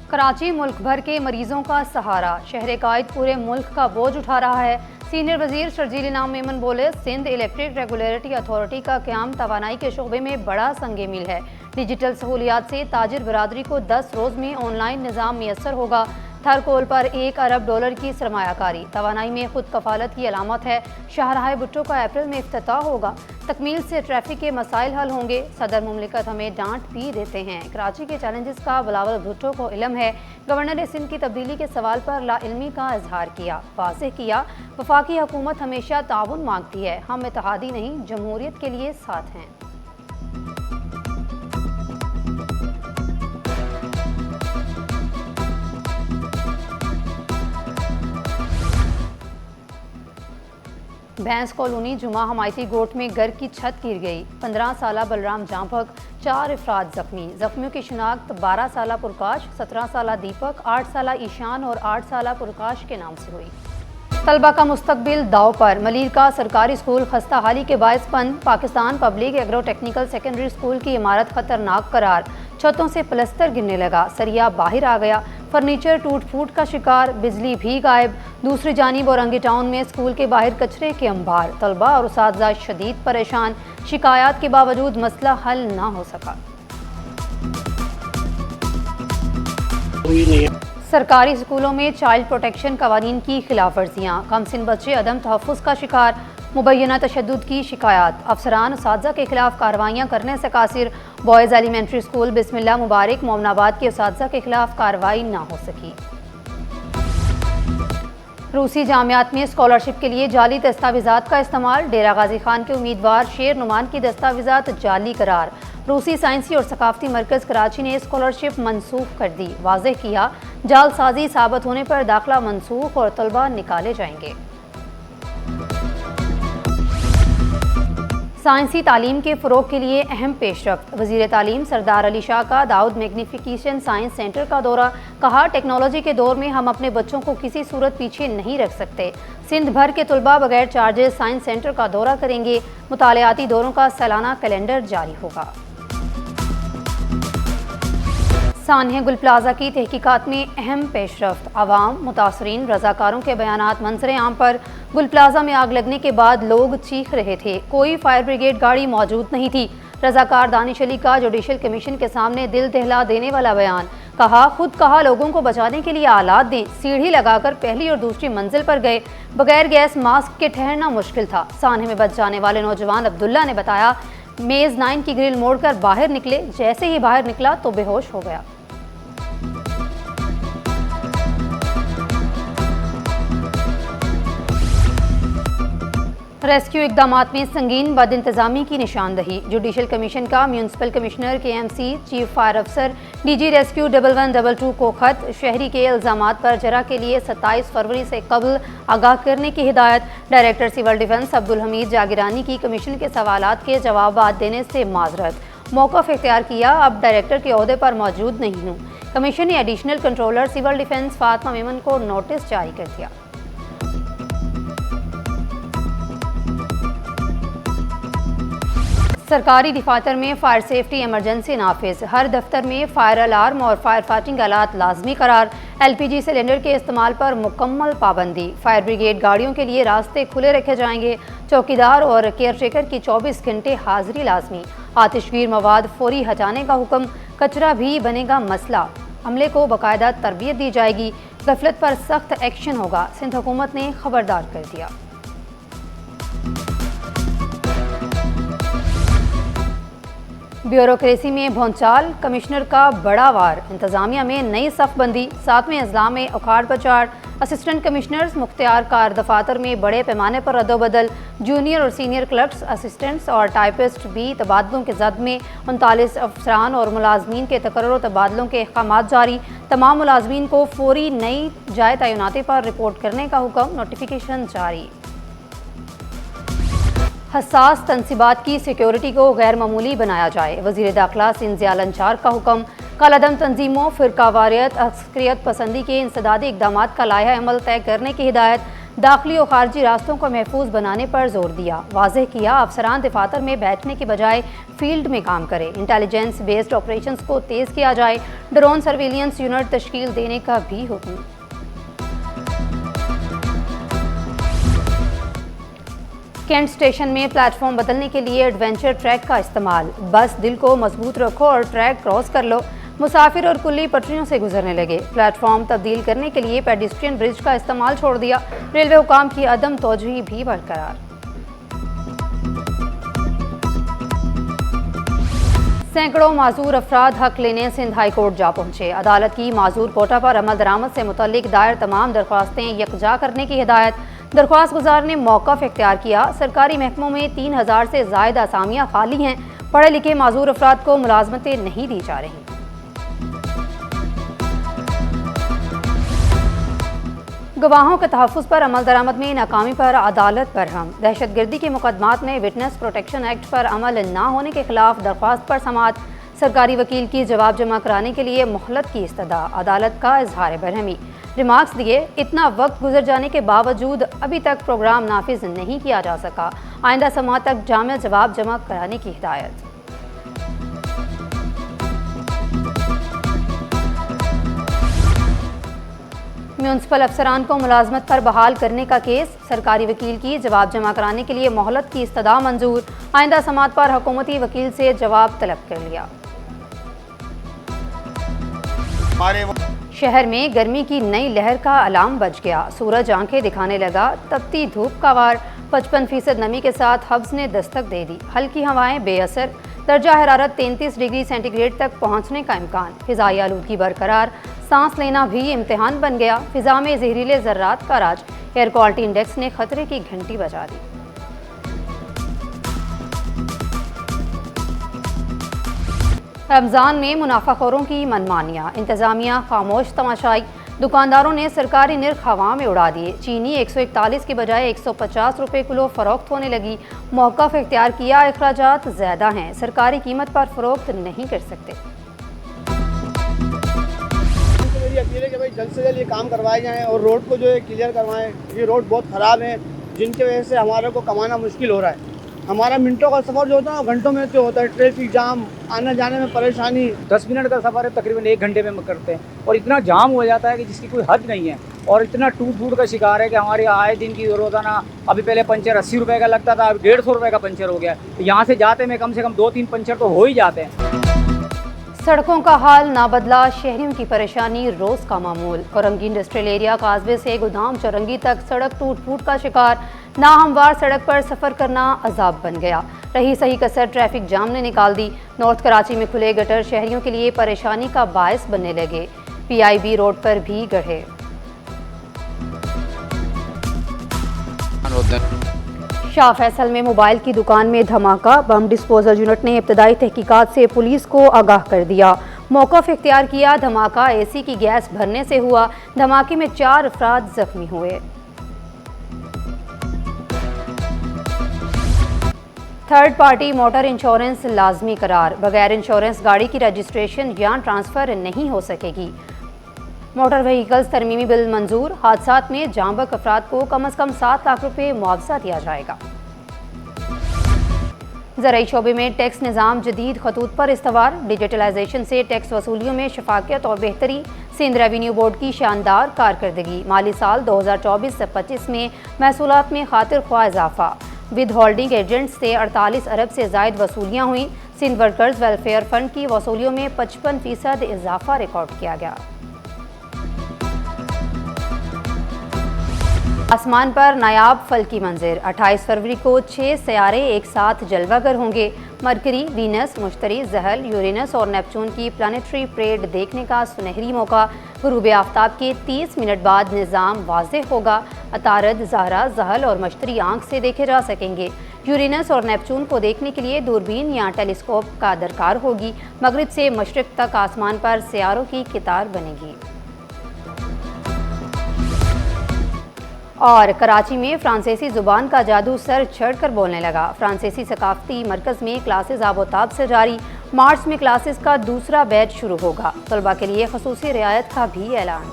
कराची मुल्क भर के मरीजों का सहारा, शहर कायद पूरे मुल्क का बोझ उठा रहा है। सीनियर वजीर शर्जील इनाम मेमन बोले, सिंध इलेक्ट्रिक रेगुलेटरी अथॉरिटी का क़याम तवानाई के शोबे में बड़ा संगे मील है। डिजिटल सहूलियात से ताजिर बरादरी को 10 रोज़ में ऑनलाइन निज़ाम मैसर होगा। थरकोल पर $1 अरब की सरमायाकारी, तवानाई में खुद कफालत की अलामत है। शाहराह भुट्टो का अप्रैल में इफ्तिताह होगा। तकमील से ट्रैफिक के मसाइल हल होंगे। सदर मुमलिकत हमें डांट भी देते हैं। कराची के चैलेंजेस का बिलावल भुट्टो को इल्म है। गवर्नर सिंध की तब्दीली के सवाल पर लाइल्मी का इजहार किया। वाज़ेह किया, वफाकी हुकूमत हमेशा ताउन मांगती है, हम इत्तेहादी नहीं जमहूरियत के लिए साथ हैं। भैंस कॉलोनी जुमा हमायती गोट में घर की छत गिर गई। 15 साला बलराम जांभक, 4 अफराद जख्मी। जख्मियों की शिनाख्त 12 साला पुरकाश, 17 साला दीपक, 8 साला ईशान और 8 साला पुरकाश के नाम से हुई। तलबा का मुस्तकबिल दाव पर, मलीर का सरकारी स्कूल खस्ता हाली के बायस बंद। Pakistan public agro technical secondary school की इमारत खतरनाक करार, छतों से प्लस्तर गिरने लगा, सरिया बाहर आ गया, फर्नीचर टूट फूट का शिकार, बिजली भी गायब। दूसरी जानिब औरंगी टाउन में स्कूल के बाहर कचरे के अंबार, तलबा और उस्ताद शदीद परेशान, शिकायत के बावजूद मसला हल ना हो सका। सरकारी स्कूलों में चाइल्ड प्रोटेक्शन कवानीन की खिलाफ वर्जियाँ, कमसिन बच्चे अदम तहफ़्फ़ुज़ का शिकार, मुबैना तशद्दुद की शिकायत, अफसरान उस्ताज़ा के खिलाफ कार्रवाइयाँ करने से कासिर। बॉयज़ एलिमेंट्री स्कूल बिस्मिल्लाह मुबारक मोमनाबाद के उस्ताज़ा के खिलाफ कार्रवाई ना हो सकी। रूसी जामियात में स्कॉलरशिप के लिए जाली दस्तावेज़ात का इस्तेमाल, डेरा गाजी खान के उम्मीदवार शेर नुमान की दस्तावेज़ात जाली करार। रूसी साइंसी और सकाफती मरकज़ कराची ने स्कॉलरशिप मनसूख कर दी। वाज़ेह किया, जालसाजी साबित होने पर दाखिला मनसूख और तलबा निकाले जाएंगे। साइंसी तालीम के फ़रोग के लिए अहम पेशरफ्त, वज़ीर तालीम सरदार अली शाह का दाऊद मैग्निफिकेशन साइंस सेंटर का दौरा। कहा, टेक्नोलॉजी के दौर में हम अपने बच्चों को किसी सूरत पीछे नहीं रख सकते। सिंध भर के तुलबा बगैर चार्जेस साइंस सेंटर का दौरा करेंगे। मुतालियाती दौरों का सालाना कैलेंडर जारी होगा। सान्हे गुल प्लाजा की तहकीकात में अहम पेशरफ्त, आवाम मुतासरीन रजाकारों के बयानात मंजर आम पर। गुल प्लाजा में आग लगने के बाद लोग चीख रहे थे, कोई फायर ब्रिगेड गाड़ी मौजूद नहीं थी। रजाकार दानिश अली का जुडिशल कमीशन के सामने दिल दहला देने वाला बयान। कहा लोगों को बचाने के लिए आलात दें। सीढ़ी लगाकर पहली और दूसरी मंजिल पर गए। बगैर गैस मास्क के ठहरना मुश्किल था। सान्हे में बच जाने वाले नौजवान अब्दुल्ला ने बताया, मेज़ 9 की ग्रिल मोड़कर बाहर निकले, जैसे ही बाहर निकला तो बेहोश हो गया। रेस्क्यू इकदामात में संगीन बदइंतजामी की निशानदही, जुडिशल कमीशन का municipal commissioner KMC, chief fire अफसर DG रेस्क्यू 1122 को खत। शहरी के इल्ज़ामात पर जरा के लिए 27 फरवरी से कबल आगाह करने की हिदायत। Director civil defence Abdul Hamid Jagirani की कमीशन के सवालात के जवाब देने से माजरत, मौक़िफ़ इख्तियार किया, अब डायरेक्टर के ओहदे पर मौजूद नहीं हूँ। कमीशन ने additional controller civil defence Fatima Memon को नोटिस जारी कर दिया। सरकारी दफातर में फायर सेफ्टी इमरजेंसी नाफिज, हर दफ्तर में फायर अलार्म और फायर फाइटिंग आलात लाजमी करार। LPG सिलेंडर के इस्तेमाल पर मुकम्मल पाबंदी। फायर ब्रिगेड गाड़ियों के लिए रास्ते खुले रखे जाएंगे। चौकीदार और केयर टेकर की 24 घंटे हाजिरी लाजमी। आतिशगीर मवाद फौरी हटाने का हुक्म, कचरा भी बनेगा मसला, अमले को बाकायदा तरबियत दी जाएगी। गफलत पर सख्त एक्शन होगा, सिंध हुकूमत ने खबरदार कर दिया। ब्यूरोक्रेसी में भौचाल, कमिश्नर का बड़ा वार। इंतजामिया में नई सफ़बंदी, 7वें अजला में उखाड़ पछाड़। असिस्टेंट कमिश्नर्स मुख्तियार कार दफातर में बड़े पैमाने पर रद्दोबदल। जूनियर और सीनियर क्लर्क्स, असिस्टेंट्स और टाइपिस्ट भी तबादलों के जद में। 39 अफसरान और मुलाजमीन के तकर्रुर तबादलों के अहकामात जारी। तमाम मुलाजमीन को फौरी नई जाए तैनाती पर रिपोर्ट करने का हुक्म, नोटिफिकेशन जारी। हसास तनसीबात की सिक्योरिटी को गैर मामूली बनाया जाए, वज़ीर दाखिला सिंध ज़िया अंचार का हुक्म। कालादम तंजीमों, फ़िरका वारियत, अस्करियत पसंदी के इंसदादी इक़दामात का लाया अमल तय करने की हिदायत। दाखिली और खारजी रास्तों को महफूज बनाने पर जोर दिया। वाज़ेह किया अफसरान दफातर में बैठने के बजाय फील्ड में काम करें। इंटेलिजेंस बेस्ड ऑपरेशंस को तेज़ किया जाए। ड्रोन सर्विलियंस यूनिट तश्कील देने का भी हुक्म। कैंट स्टेशन में प्लेटफॉर्म बदलने के लिए एडवेंचर ट्रैक का इस्तेमाल। बस दिल को मजबूत रखो और ट्रैक क्रॉस कर लो। मुसाफिर और कुल्ली पटरियों से गुजरने लगे। प्लेटफॉर्म तब्दील करने के लिए पेडिस्ट्रियन ब्रिज का इस्तेमाल छोड़ दिया। रेलवे हुकाम की अदम तोजही भी बरकरार। सैकड़ों माजूर अफराद हक लेने सिंध हाई कोर्ट जा पहुंचे। अदालत की माजूर कोटा पर अमल दरामद से मुतल्लिक दायर तमाम दरख्वास्तें यकजा करने की हिदायत। दरख्वास्त गुजार ने मौक़िफ़ इख्तियार किया। सरकारी महकमों में 3000 से ज़ायद असामियाँ खाली हैं। पढ़े लिखे माजूर अफराद को मुलाजमतें नहीं दी जा रही। गवाहों के तहफ़्फ़ुज़ पर अमल दरामद में नाकामी पर अदालत बरहम। दहशतगर्दी के मुकदमात में विटनेस प्रोटेक्शन एक्ट पर अमल न होने के खिलाफ दरख्वास्त पर समाअत। सरकारी वकील की जवाब जमा कराने के लिए मोहलत की इस्तदा। अदालत का इजहार बरहमी। रिमार्क्स दिए, इतना वक्त गुजर जाने के बावजूद अभी तक प्रोग्राम नाफिज नहीं किया जा सका। आइंदा समाअत तक जामिया जवाब जमा कराने की हिदायत। म्यूनसिपल अफसरान को मुलाजमत पर बहाल करने का केस। सरकारी वकील की जवाब जमा कराने के लिए मोहलत की इस्तदा मंजूर। आइंदा समाअत पर हुकूमती वकील से जवाब तलब कर लिया। शहर में गर्मी की नई लहर का अलार्म बज गया। सूरज आंखें दिखाने लगा। तपती धूप का वार। 55% नमी के साथ हब्स ने दस्तक दे दी। हल्की हवाएं बेअसर। दर्जा हरारत 33 डिग्री सेंटीग्रेड तक पहुंचने का इम्कान। फिजाई आलूदगी बरकरार। सांस लेना भी इम्तिहान बन गया। फिजा में जहरीले जर्रात का राज। एयर क्वालिटी इंडेक्स ने खतरे की घंटी बजा दी। रमज़ान में मुनाफाखोरों की मनमानियाँ। इंतज़ामिया खामोश तमाशाई। दुकानदारों ने सरकारी निर्ख हवा में उड़ा दिए। चीनी 141 की बजाय 150 रुपये किलो फ़रोख्त होने लगी। मौक़िफ़ इख्तियार किया, अखराजात ज़्यादा हैं, सरकारी कीमत पर फ़रोख्त नहीं कर सकते। मेरी अपील है कि भाई जल्द से जल्द ये काम करवाए जाएँ और रोड को जो है क्लियर करवाएँ। ये रोड बहुत ख़राब है, जिनकी वजह से हमारे को कमाना मुश्किल हो रहा है। हमारा मिनटों का सफ़र जो होता है घंटों में जो होता है। ट्रैफिक जाम, आने जाने में परेशानी। 10 मिनट का सफ़र है तकरीबन 1 घंटे में करते हैं और इतना जाम हो जाता है कि जिसकी कोई हद नहीं है। और इतना टूट फूट का शिकार है कि हमारे आए दिन की रोज़ाना, अभी पहले पंचर 80 रुपये का लगता था, अब 150 रुपये का पंचर हो गया। तो यहाँ से जाते में कम से कम 2-3 पंचर तो हो ही जाते हैं। सड़कों का हाल ना बदला। शहरियों की परेशानी रोज का मामूल। कोरंगी इंडस्ट्रियल एरिया काजबे से गोदाम चौरंगी तक सड़क टूट फूट का शिकार। नाहमवार सड़क पर सफ़र करना अजाब बन गया। रही सही कसर ट्रैफिक जाम ने निकाल दी। नॉर्थ कराची में खुले गटर शहरियों के लिए परेशानी का बायस बनने लगे। PIB रोड पर भी गढ़े। शाह फैसल में मोबाइल की दुकान में धमाका। बम डिस्पोजल यूनिट ने इब्तदाई तहकीकात से पुलिस को आगाह कर दिया। मौक़िफ़ इख्तियार किया। धमाका AC की गैस भरने से हुआ। धमाके में 4 अफराद जख्मी हुए। थर्ड पार्टी मोटर इंश्योरेंस लाजमी करार। बगैर इंश्योरेंस गाड़ी की रजिस्ट्रेशन या ट्रांसफ़र नहीं हो सकेगी। मोटर व्हीकल्स तरमीमी बिल मंजूर। हादसात में जांबक अफराद को कम से कम 7 लाख रुपये मुआवजा दिया जाएगा। ज़राई शोबे में टैक्स निज़ाम जदीद खतूत पर इस्तवार। डिजिटलाइजेशन से टैक्स वसूलियों में शफाकियत और बेहतरी। सिंध रेवेन्यू बोर्ड की शानदार कारकर्दगी। माली साल 2024 से 25 में महसूलात में खातिर ख्वाह इजाफा। विद होल्डिंग एजेंट्स से 48 अरब से ज़ायद वसूलियाँ हुई। सिंध वर्कर्स वेलफेयर फंड की वसूलियों में 55% इजाफा रिकॉर्ड किया गया। आसमान पर नायाब फल्की मंजिर। 28 फरवरी को 6 सियारे एक साथ जलवागर होंगे। मरकरी, वीनस, मुश्तरी, जहल, यूरेनस और नेपच्यून की प्लानिटरी परेड देखने का सुनहरी मौका। गुरूब आफ्ताब के 30 मिनट बाद निज़ाम वाज़ेह होगा। अतारद, ज़हरा, जहल और मश्तरी आंख से देखे जा सकेंगे। यूरेनस और नेपच्यून को देखने के लिए दूरबीन या टेलीस्कोप का दरकार होगी। मगरिब से मशरिक तक आसमान पर सियारों की कितार बनेगी। और कराची में फ्रांसीसी ज़ुबान का जादू सर चढ़कर बोलने लगा। फ्रांसीसी सकाफ़ती मरकज़ में क्लासेस आबोताब से जारी। मार्च में क्लासेस का दूसरा बैच शुरू होगा। तलबा के लिए ख़ुसूसी रियायत का भी ऐलान।